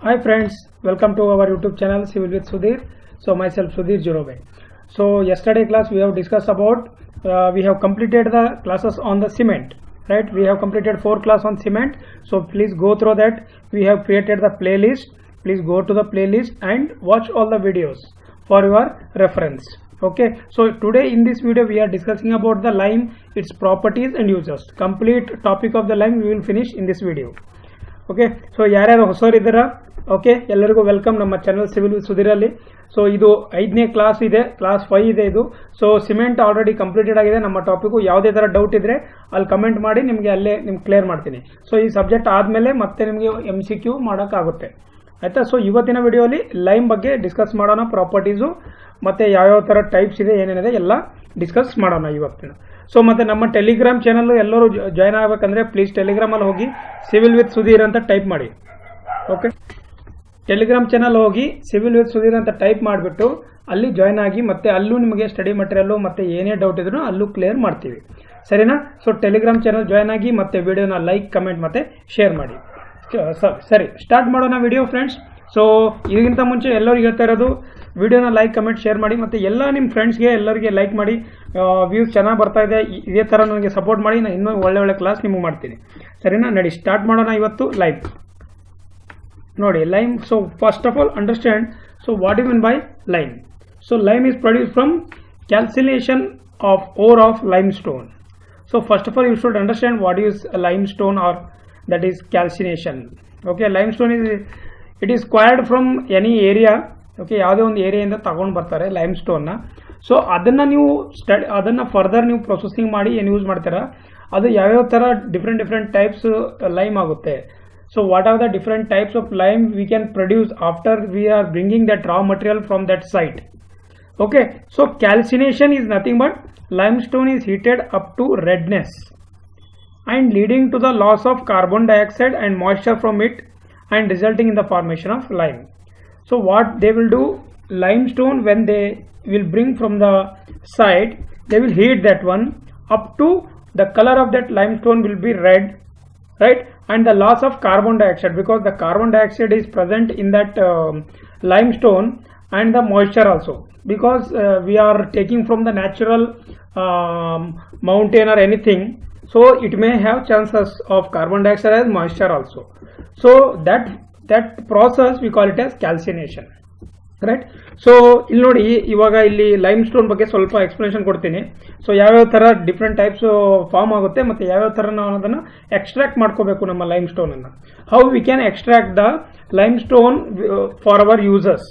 Hi friends, welcome to our YouTube channel Civil with Sudhir. So myself Sudhir Jirobe. So yesterday class we have discussed about we have completed the classes on the cement, right? We have completed 4 classes on cement. So please go through that. We have created the playlist. Please go to the playlist and watch all the videos for your reference. Okay, so today in this video we are discussing about the lime, its properties and uses. Complete topic of the lime we will finish in this video. Okay, so ಯಾರ್ಯಾರು ಹೊಸವರು ಇದ್ದೀರಾ, okay ಎಲ್ಲರಿಗೂ welcome ನಮ್ಮ channel civil with ಸುಧೀರಲ್ಲಿ. So ಇದು 5ನೇ class ಇದೆ, class 5 ಇದೆ ಇದು. So cement already completed ಆಗಿದೆ. ನಮ್ಮ ಟಾಪಿಕ್ ಯಾವುದೇ ಥರ ಡೌಟ್ ಇದ್ದರೆ ಅಲ್ಲಿ ಕಮೆಂಟ್ ಮಾಡಿ, ನಿಮಗೆ ಅಲ್ಲೇ ನಿಮ್ಗೆ ಕ್ಲಿಯರ್ ಮಾಡ್ತೀನಿ. ಸೊ ಈ ಸಬ್ಜೆಕ್ಟ್ ಆದಮೇಲೆ ಮತ್ತೆ ನಿಮಗೆ MCQ ಮಾಡೋಕ್ಕಾಗುತ್ತೆ, ಆಯಿತಾ. ಸೊ ಇವತ್ತಿನ ವಿಡಿಯೋಲಿ ಲೈಮ್ ಬಗ್ಗೆ ಡಿಸ್ಕಸ್ ಮಾಡೋಣ, ಪ್ರಾಪರ್ಟೀಸು ಮತ್ತು ಯಾವ್ಯಾವ ಥರ ಟೈಪ್ಸ್ ಇದೆ ಏನೇನಿದೆ ಎಲ್ಲ ಡಿಸ್ಕಸ್ ಮಾಡೋಣ ಇವತ್ತಿನ. ಸೊ ಮತ್ತು ನಮ್ಮ ಟೆಲಿಗ್ರಾಮ್ ಚಾನಲ್ ಎಲ್ಲರೂ ಜಾಯ್ನ್ ಆಗಬೇಕಂದ್ರೆ ಪ್ಲೀಸ್ ಟೆಲಿಗ್ರಾಮಲ್ಲಿ ಹೋಗಿ ಸಿವಿಲ್ ವಿತ್ ಸುಧೀರ್ ಅಂತ ಟೈಪ್ ಮಾಡಿ. ಓಕೆ, ಟೆಲಿಗ್ರಾಮ್ ಚಾನಲ್ ಹೋಗಿ ಸಿವಿಲ್ ವಿತ್ ಸುಧೀರ್ ಅಂತ ಟೈಪ್ ಮಾಡಿಬಿಟ್ಟು ಅಲ್ಲಿ ಜಾಯ್ನ್ ಆಗಿ, ಮತ್ತೆ ಅಲ್ಲೂ ನಿಮಗೆ ಸ್ಟಡಿ ಮಟೀರಿಯಲ್ಲು ಮತ್ತು ಏನೇ ಡೌಟ್ ಇದ್ರೂ ಅಲ್ಲೂ ಕ್ಲಿಯರ್ ಮಾಡ್ತೀವಿ, ಸರಿನಾ. ಸೊ ಟೆಲಿಗ್ರಾಮ್ ಚಾನಲ್ ಜಾಯ್ನ್ ಆಗಿ ಮತ್ತು ವಿಡಿಯೋನ ಲೈಕ್, ಕಮೆಂಟ್ ಮತ್ತು ಶೇರ್ ಮಾಡಿ. ಸರಿ, ಸ್ಟಾರ್ಟ್ ಮಾಡೋಣ ವಿಡಿಯೋ ಫ್ರೆಂಡ್ಸ್. ಸೊ ಇದಕ್ಕಿಂತ ಮುಂಚೆ ಎಲ್ಲರಿಗೂ ಹೇಳ್ತಾ ಇರೋದು, ವಿಡಿಯೋನ ಲೈಕ್, ಕಮೆಂಟ್, ಶೇರ್ ಮಾಡಿ ಮತ್ತು ಎಲ್ಲ ನಿಮ್ಮ ಫ್ರೆಂಡ್ಸ್ಗೆ ಎಲ್ಲರಿಗೆ ಲೈಕ್ ಮಾಡಿ. ವ್ಯೂಸ್ ಚೆನ್ನಾಗಿ ಬರ್ತಾ ಇದೆ, ಇದೇ ಥರ ನನಗೆ ಸಪೋರ್ಟ್ ಮಾಡಿ, ನಾನು ಇನ್ನೂ ಒಳ್ಳೆ ಕ್ಲಾಸ್ ನಿಮಗೆ ಮಾಡ್ತೀನಿ, ಸರಿನಾ. ನಡಿ ಸ್ಟಾರ್ಟ್ ಮಾಡೋಣ ಇವತ್ತು ಲೈಮ್. ನೋಡಿ lime. So first of all understand, so what you mean by lime. So lime is produce from calcination of ore of limestone. So first of all you should understand what is limestone or that is calcination. Okay, limestone is it is acquired from any area. Okay, ಯಾವುದೇ ಒಂದು ಏರಿಯಾದಿಂದ ತಗೊಂಡು ಬರ್ತಾರೆ ಲೈಮ್ಸ್ಟೋನ್ನ. So ಅದನ್ನು ನೀವು ಅದನ್ನು further ನೀವು processing ಮಾಡಿ ಏನು ಯೂಸ್ ಮಾಡ್ತೀರಾ, ಅದು ಯಾವ್ಯಾವ ಥರ ಡಿಫ್ರೆಂಟ್ ಟೈಪ್ಸ್ ಲೈಮ್ ಆಗುತ್ತೆ. So what are the different types of lime we can produce after we are bringing that raw material from that site. Okay, so calcination is nothing but limestone is heated up to redness and leading to the loss of carbon dioxide and moisture from it and resulting in the formation of lime. So what they will do, limestone when they will bring from the site, they will heat that one up to the color of that limestone will be red, right, and the loss of carbon dioxide, because the carbon dioxide is present in that limestone, and the moisture also, because we are taking from the natural mountain or anything. So it may have chances of carbon dioxide as moisture also. So that process we call it as calcination, right. So ಇಲ್ಲಿ ನೋಡಿ, ಇವಾಗ ಇಲ್ಲಿ lime stone ಬಗ್ಗೆ ಸ್ವಲ್ಪ explanation ಕೊಡ್ತೀನಿ. So ಯಾವ್ಯಾವ ಥರ different types form ಆಗುತ್ತೆ ಮತ್ತು ಯಾವ್ಯಾವ ಥರ ನಾವು ಅದನ್ನು ಎಕ್ಸ್ಟ್ರಾಕ್ಟ್ ಮಾಡ್ಕೋಬೇಕು ನಮ್ಮ ಲೈಮ್ ಸ್ಟೋನನ್ನು. How we can extract the limestone for our users,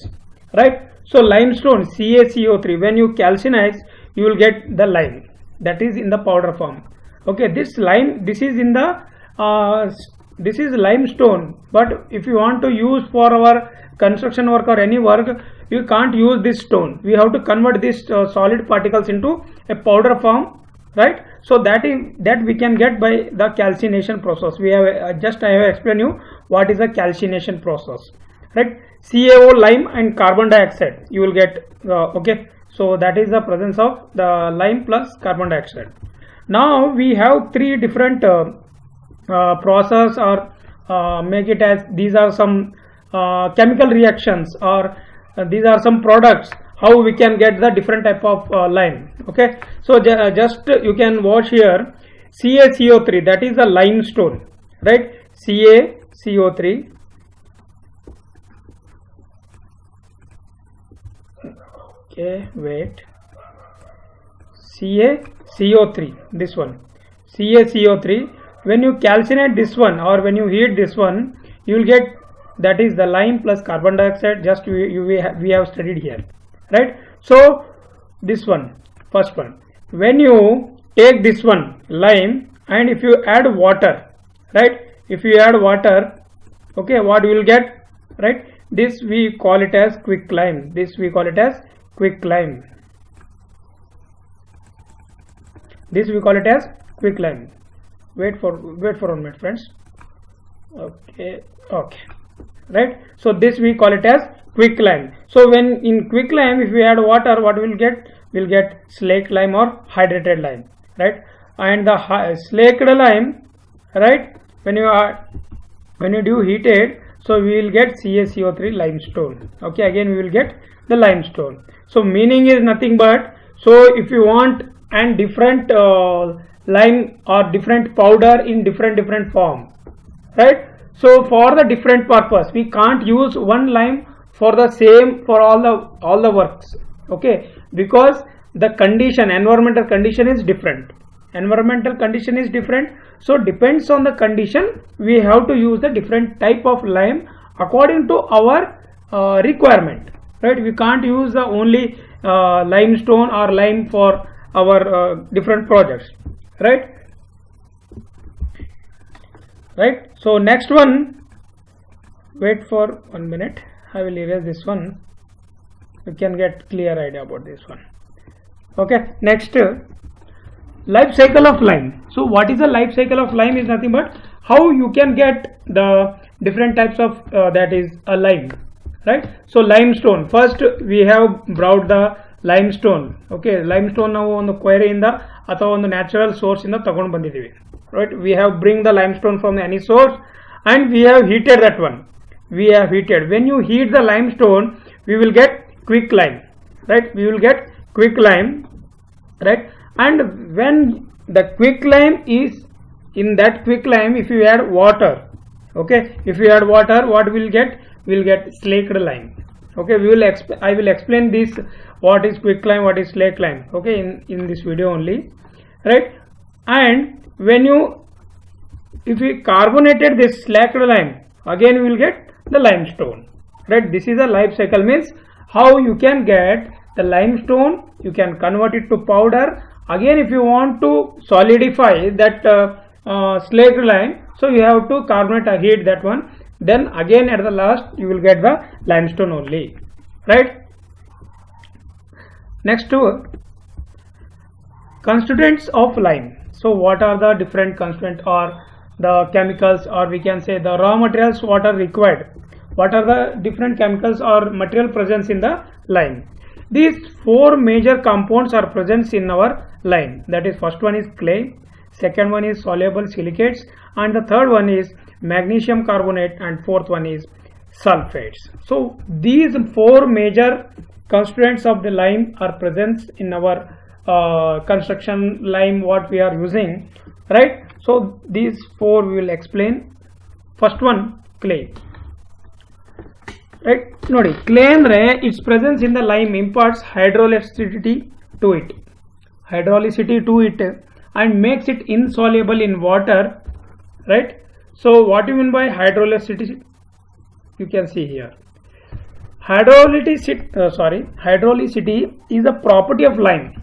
right. So limestone CaCO3, when you calcinize you will get the lime that is in the powder form. Okay, this lime, this is in the this is limestone, but if you want to use for our construction work or any work, you can't use this stone. We have to convert this solid particles into a powder form, right. So that we can get by the calcination process. We have I have explained you what is the calcination process, right. CaO, lime and carbon dioxide you will get. Okay, so that is the presence of the lime plus carbon dioxide. Now we have 3 different process, or make it as these are some chemical reactions, or these are some products how we can get the different type of lime. Okay, so just you can watch here, CaCO3, that is the limestone, right. CaCO3, okay, wait, CaCO3, this one CaCO3, when you calcinate this one or when you heat this one, you will get, that is the lime plus carbon dioxide, just we have studied here, right. So this one, first one, when you take this one lime and if you add water, right, if you add water, okay, what you will get, right, this we call it as quick lime. This we call it as quick lime. This we call it as quick lime. Wait for 1 minute friends. Okay, right. So this we call it as quick lime. So when in quick lime, if we add water, what we will get? We'll get slaked lime or hydrated lime, right. And the slaked lime, right, when you do heated, So we will get CaCO3 limestone. Okay, again we will get the limestone. So meaning is nothing but, so if you want and different lime or different powder in different form, right? So for the different purpose, we can't use one lime for the same for all the works. Okay, because the condition, environmental condition is different. Environmental condition is different. So depends on the condition, we have to use the different type of lime according to our requirement, right? We can't use the only limestone or lime for our different projects, right? Right. So next one, wait for 1 minute, I will erase this one. You can get clear idea about this one. Okay, next, life cycle of lime. So what is the life cycle of lime is nothing but how you can get the different types of that is a lime, right? So limestone, first we have brought the limestone. Okay, limestone now on the quarry in the ಅಥವಾ ಒಂದು natural source ಇಂದ ತಗೊಂಡು ಬಂದಿದ್ದೀವಿ, right? We have bring the limestone from any source and we have heated that one. We have heated. When you heat the limestone, we will get quicklime, right? We will get quicklime, right? And when the quicklime is in that quicklime, if you add water, okay, if you add water, what we will get? We will get slaked lime. Okay, I will explain this, what is quicklime, what is slaked lime, okay, in this video only, right? And when you, if we carbonated this slaked lime, again we will get the limestone, right? This is a life cycle, means how you can get the limestone, you can convert it to powder. Again, if you want to solidify that slaked lime, so you have to carbonate or heat that one. Then again at the last you will get the limestone only, right? Next to constituents of lime. So what are the different constituents or the chemicals, or we can say the raw materials what are required? What are the different chemicals or material presence in the lime? These four major compounds are present in our lime. That is, first one is clay, second one is soluble silicates, and the third one is magnesium carbonate, and fourth one is sulfates. So these four major constituents of the lime are present in our construction lime what we are using, right? So these four we will explain. First one, clay, right? Nodi, clay andre its presence in the lime imparts hydrolicity to it, and makes it insoluble in water, right? So what do you mean by hydrolicity? You can see here, hydrolicity is a property of lime,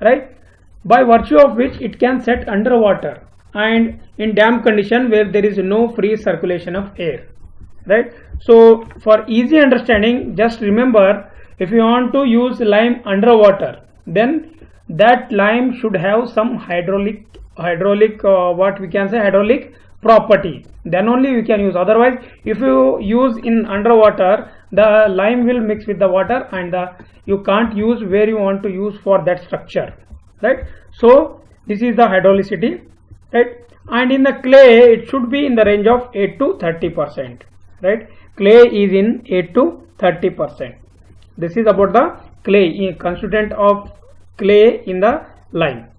right, by virtue of which it can set underwater and in damp condition where there is no free circulation of air, right? So for easy understanding, just remember, if you want to use lime underwater, then that lime should have some hydraulic property, then only you can use. Otherwise, if you use in underwater, the lime will mix with the water and you can't use where you want to use for that structure, right? So this is the hydrolicity, right? And in the clay, it should be in the range of 8 to 30%, right? Clay is in 8 to 30%. This is about the clay, constituent of clay in the lime.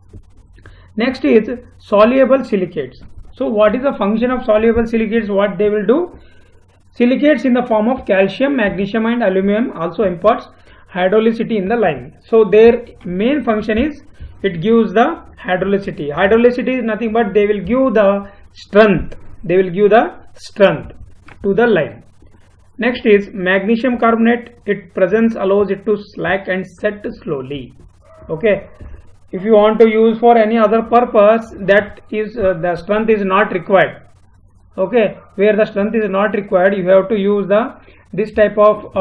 Next is soluble silicates. So what is the function of soluble silicates? What they will do? Silicates in the form of calcium, magnesium and aluminum also imparts hydrolicity in the lime. So their main function is it gives the hydrolicity. Hydrolicity is nothing but they will give the strength. To the lime. Next is magnesium carbonate. Its presence allows it to slack and set slowly. Okay. If you want to use for any other purpose, that is the strength is not required. Okay, where the strength is not required, you have to use this type of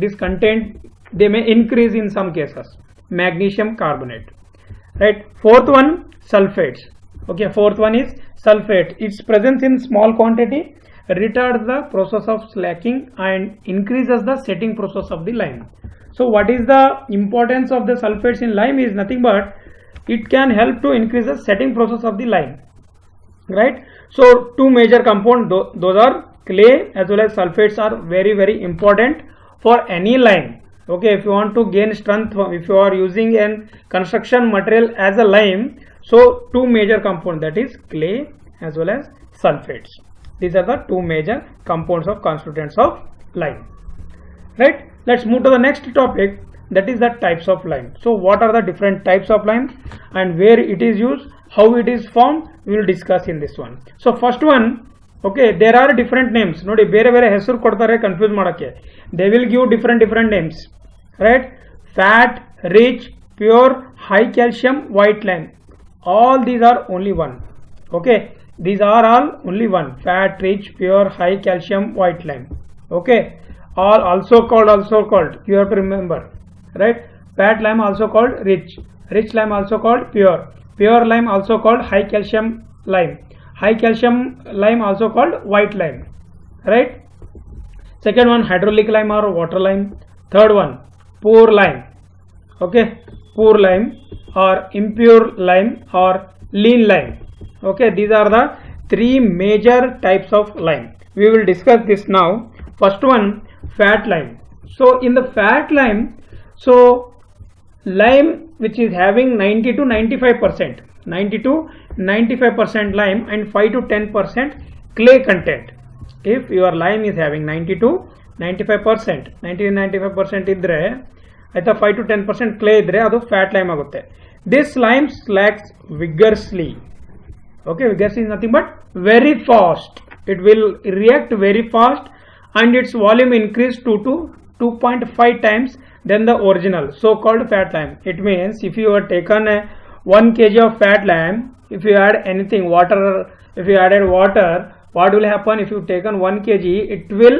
this content. They may increase in some cases. Magnesium carbonate, right? Fourth one, sulfates. Okay, fourth one is sulfate. Its presence in small quantity retards the process of slacking and increases the setting process of the lime. So what is the importance of the sulfates in lime is nothing but it can help to increase the setting process of the lime, right? So two major compounds, those are clay as well as sulfates are very important for any lime. Okay, if you want to gain strength, if you are using an construction material as a lime, so two major components, that is clay as well as sulfates. These are the two major components of constituents of lime. Right? Let's move to the next topic, that is the types of lime. So what are the different types of lime and where it is used, how it is formed, we will discuss in this one. So first one, okay, there are different names. Nodi bere bere ಹೆಸರು ಕೊಡ್ತಾರೆ confuse ಮಾಡಕ್ಕೆ. They will give different names, right? Fat, rich, pure, high calcium, white lime. All these are only one. Okay, these are all only one. Fat, rich, pure, high calcium, white lime. Okay, all also called. You have to remember, right? Fat lime also called rich lime also called pure lime also called high calcium lime. High calcium lime also called white lime, right? Second one, hydraulic lime or water lime. Third one, poor lime. Okay, poor lime or impure lime or lean lime. Okay, these are the three major types of lime. We will discuss this now. First one, fat lime. So in the fat lime, so lime which is having 90 to 95%, 90 to 95% lime and 5 to 10% clay content. If your lime is having 90 to 95%, 90 to 95% idre aitha 5 to 10% clay idre adu fat lime agutte. This lime slacks vigorously. Okay, vigorously is nothing but very fast. It will react very fast and its volume increase to 2.5 times than the original so called fat lime. It means if you have taken 1 kg of fat lime, if you add anything, water, if you added water, what will happen? If you taken 1 kg, it will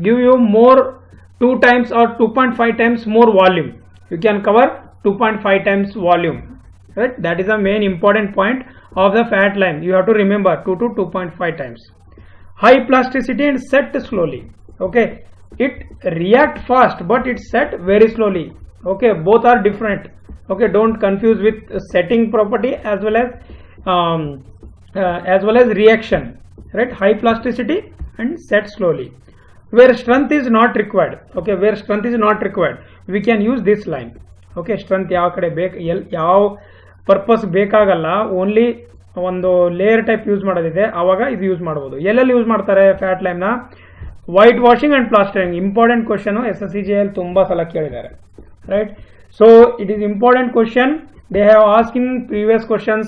give you more 2 times or 2.5 times more volume. You can cover 2.5 times volume, right? That is the main important point of the fat lime. You have to remember 2 to 2.5 times. High plasticity and set slowly. Okay, it react fast but it set very slowly. Okay, both are different. Okay, don't confuse with setting property as well as reaction, right? High plasticity and set slowly. Where strength is not required, okay, where strength is not required, we can use this lime. Okay, strength ಯಾವ ಕಡೆ ಬೇಕು, ಯಾವ purpose ಬೇಕಾಗಲ್ಲ, only ಒಂದು layer type use ಮಾಡೋದಿದೆ, ಆವಾಗ ಇದು use ಮಾಡ್ಬೋದು. ಎಲ್ಲೆಲ್ಲಿ ಯೂಸ್ ಮಾಡ್ತಾರೆ ಫ್ಯಾಟ್ ಲೈಮ್ನ? White washing and plastering. Important question, SSCGL ಅಲ್ಲಿ ತುಂಬಾ ಸಲ ಕೇಳಿದ್ದಾರೆ, right? So it is important question. They have asked in previous questions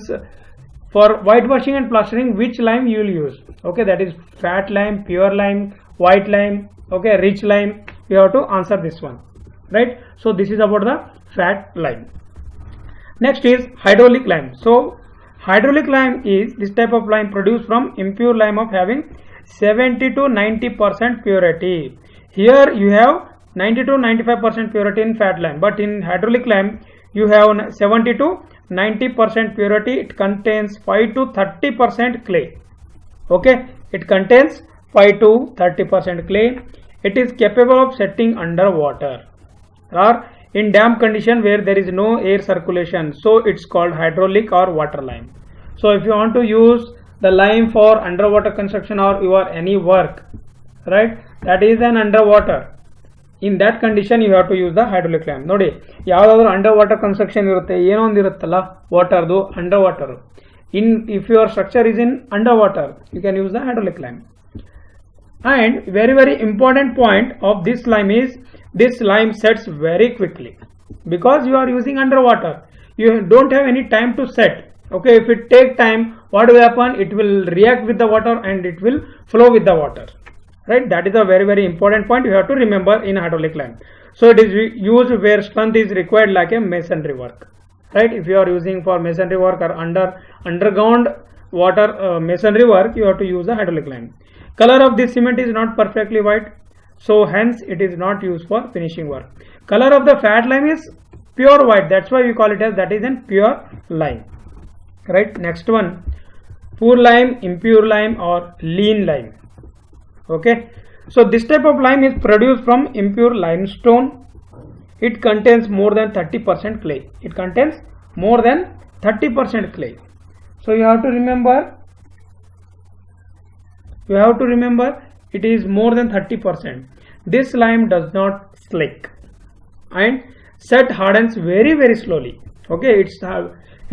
for whitewashing and plastering which lime you will use. Okay, that is fat lime, pure lime, white lime, okay, rich lime. You have to answer this one, right? So this is about the fat lime. Next is hydraulic lime. So hydraulic lime is this type of lime produced from impure lime of having 70 to 90% purity. Here you have 90 to 95% purity in fat lime, but in hydraulic lime you have 70 to 90% purity. It contains 5 to 30% clay. Okay, it contains 5 to 30% clay. It is capable of setting under water or in damp condition where there is no air circulation, so it's called hydraulic or water lime. So if you want to use the lime for underwater construction or your any work, right, that is an underwater, in that condition you have to use the hydraulic lime. ನೋಡಿ, ಯಾವುದಾದ್ರೂ under water construction ಇರುತ್ತೆ, ಏನೋ ಒಂದು ಇರುತ್ತಲ್ಲ ವಾಟರ್ದು, under water. If your structure is in underwater, you can use the hydraulic lime. And very important point of this lime is this lime sets very quickly because you are using underwater. You don't have any time to set. Okay, if it take time, what will happen? It will react with the water and it will flow with the water. Right, that is a very important point you have to remember in hydraulic lime. So it is used where strength is required like a masonry work, right? If you are using for masonry work or underground water masonry work, you have to use the hydraulic lime. Color of this cement is not perfectly white, so hence it is not used for finishing work. Color of the fat lime is pure white, that's why we call it as that is an pure lime, right? Next one, poor lime, impure lime or lean lime. Okay, so this type of lime is produced from impure limestone. It contains more than 30% clay. It contains more than 30% clay. So you have to remember You have to remember it is more than 30%. This lime does not slick and set hardens very slowly. Okay,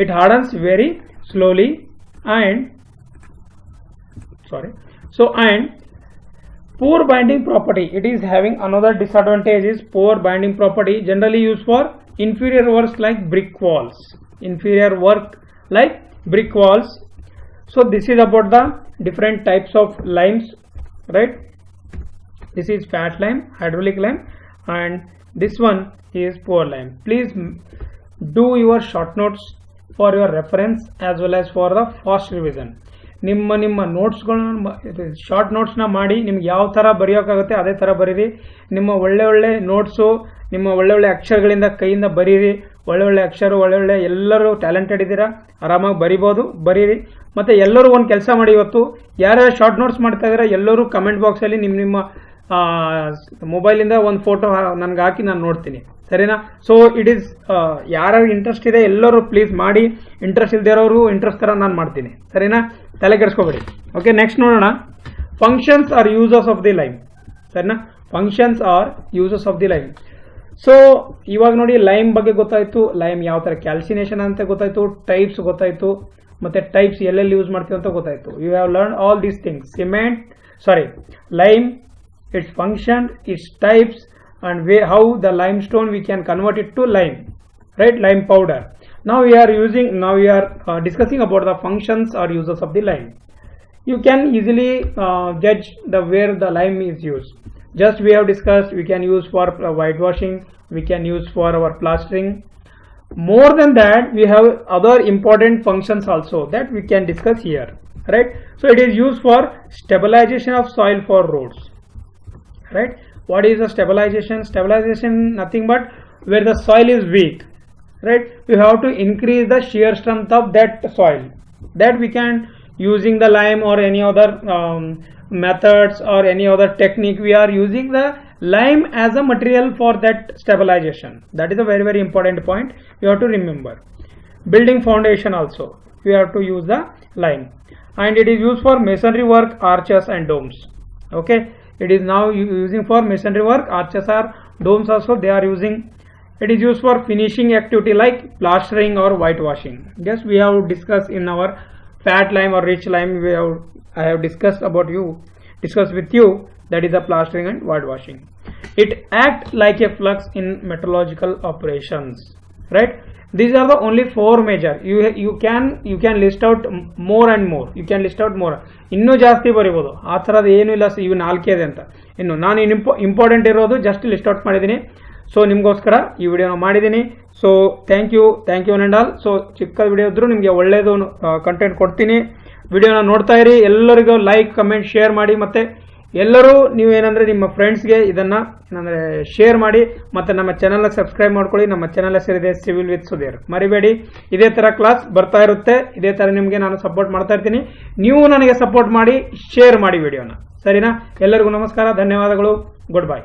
it hardens very slowly and poor binding property. It is having another disadvantage is poor binding property, generally used for inferior works like brick walls. So this is about the different types of limes, right? This is fat lime, hydraulic lime, and this one is poor lime. Please do your short notes for your reference as well as for the fast revision. ನಿಮ್ಮ ನೋಟ್ಸ್ಗಳನ್ನ short ನೋಟ್ಸ್ನ ಮಾಡಿ ನಿಮ್ಗೆ ಯಾವ ಥರ ಬರೆಯೋಕ್ಕಾಗುತ್ತೆ ಅದೇ ಥರ ಬರೀರಿ. ನಿಮ್ಮ ಒಳ್ಳೆ ನೋಟ್ಸು ನಿಮ್ಮ ಒಳ್ಳೆ ಅಕ್ಷರಗಳಿಂದ ಕೈಯಿಂದ ಬರೀರಿ. ಒಳ್ಳೆ ಅಕ್ಷರ ಒಳ್ಳೆ ಎಲ್ಲರೂ ಟ್ಯಾಲೆಂಟೆಡ್ ಇದ್ದೀರಾ, ಆರಾಮಾಗಿ ಬರೀರಿ. ಮತ್ತು ಎಲ್ಲರೂ ಒಂದು ಕೆಲಸ ಮಾಡಿ, ಇವತ್ತು ಯಾರ್ಯಾರು ಶಾರ್ಟ್ ನೋಟ್ಸ್ ಮಾಡ್ತಾ ಇದ್ದೀರಾ ಎಲ್ಲರೂ ಕಮೆಂಟ್ ಬಾಕ್ಸಲ್ಲಿ ನಿಮ್ಮ ಮೊಬೈಲಿಂದ ಒಂದು ಫೋಟೋ ನನಗೆ ಹಾಕಿ ನಾನು ನೋಡ್ತೀನಿ, ಸರಿನಾ? ಸೊ ಇಟ್ ಈಸ್ ಯಾರ್ಯಾರು ಇಂಟ್ರೆಸ್ಟ್ ಇದೆ ಎಲ್ಲರೂ ಪ್ಲೀಸ್ ಮಾಡಿ, ಇಂಟ್ರೆಸ್ಟ್ ಇಲ್ಲದೆ ಇರೋರು ಇಂಟ್ರೆಸ್ಟ್ ಥರ ನಾನು ಮಾಡ್ತೀನಿ, ಸರಿನಾ? ತಲೆ ಕೆಡಿಸ್ಕೋಬೇಡಿ. ಓಕೆ, ನೆಕ್ಸ್ಟ್ ನೋಡೋಣ. Functions are uses of the lime, ಸರಿನಾ? Functions are uses of the lime. So ಇವಾಗ ನೋಡಿ, ಲೈಮ್ ಬಗ್ಗೆ ಗೊತ್ತಾಯ್ತು, ಲೈಮ್ ಯಾವ ಥರ ಕ್ಯಾಲ್ಸಿನೇಷನ್ ಅಂತ ಗೊತ್ತಾಯ್ತು, ಟೈಪ್ಸ್ ಗೊತ್ತಾಯ್ತು, ಮತ್ತೆ ಟೈಪ್ಸ್ ಎಲ್ಲೆಲ್ಲಿ ಯೂಸ್ ಮಾಡ್ತೀವಿ ಅಂತ ಗೊತ್ತಾಯ್ತು. You have learn all these things. Lime, its function, its types, and how the limestone we can convert it to lime, right? Lime powder. Now we are discussing about the functions or uses of the lime. You can easily judge where the lime is used. Just we have discussed, we can use for whitewashing, we can use for our plastering. More than that, we have other important functions also that we can discuss here, right? So it is used for stabilization of soil for roads. Right? What is the stabilization? Stabilization nothing but where the soil is weak, right? You have to increase the shear strength of that soil. That we can using the lime or any other methods or any other technique. We are using the lime as a material for that stabilization. That is a very important point you have to remember. Building foundation also we have to use the lime, and it is used for masonry work, arches and domes. Okay, it is now using for masonry work, arches or domes also they are using. It is used for finishing activity like plastering or whitewashing. Just we have discussed in our fat lime or rich lime, I have discussed with you that is the plastering and whitewashing. It acts like a flux in metallurgical operations, right? These are the only four major. You can list out more and more. You can list out more. ಇನ್ನೂ ಜಾಸ್ತಿ ಬರೀಬೋದು, ಆ ಥರದ್ದು ಏನೂ ಇಲ್ಲ. ಇವು 4 ಇದೆ ಅಂತ. ಇನ್ನು ನಾನು ಇಂಪಾರ್ಟೆಂಟ್ ಇರೋದು ಜಸ್ಟ್ ಲಿಸ್ಟ್ ಔಟ್ ಮಾಡಿದ್ದೀನಿ. ಸೊ ನಿಮಗೋಸ್ಕರ ಈ ವಿಡಿಯೋನ ಮಾಡಿದ್ದೀನಿ. So thank you one and all. So ಚಿಕ್ಕ ವಿಡಿಯೋ ಇದ್ರೂ ನಿಮಗೆ ಒಳ್ಳೆಯದು ಕಂಟೆಂಟ್ ಕೊಡ್ತೀನಿ. ವಿಡಿಯೋನ ನೋಡ್ತಾ ಇರಿ. ಎಲ್ಲರಿಗೂ ಲೈಕ್, ಕಮೆಂಟ್, ಶೇರ್ ಮಾಡಿ. ಮತ್ತು ಎಲ್ಲರೂ ನೀವೇನಂದರೆ ನಿಮ್ಮ ಫ್ರೆಂಡ್ಸ್ಗೆ ಇದನ್ನು ಶೇರ್ ಮಾಡಿ. ಮತ್ತು ನಮ್ಮ ಚಾನಲ್ನ ಸಬ್ಸ್ಕ್ರೈಬ್ ಮಾಡ್ಕೊಳ್ಳಿ. ನಮ್ಮ ಚಾನಲ್ ಹೆಸರಿದೆ ಸಿವಿಲ್ ವಿತ್ ಸುಧೀರ್. ಮರಿಬೇಡಿ, ಇದೇ ಥರ ಕ್ಲಾಸ್ ಬರ್ತಾ ಇರುತ್ತೆ. ಇದೇ ಥರ ನಿಮಗೆ ನಾನು ಸಪೋರ್ಟ್ ಮಾಡ್ತಾ ಇರ್ತೀನಿ. ನೀವು ನನಗೆ ಸಪೋರ್ಟ್ ಮಾಡಿ, ಶೇರ್ ಮಾಡಿ ವಿಡಿಯೋನ, ಸರಿನಾ? ಎಲ್ಲರಿಗೂ ನಮಸ್ಕಾರ, ಧನ್ಯವಾದಗಳು, ಗುಡ್ ಬೈ.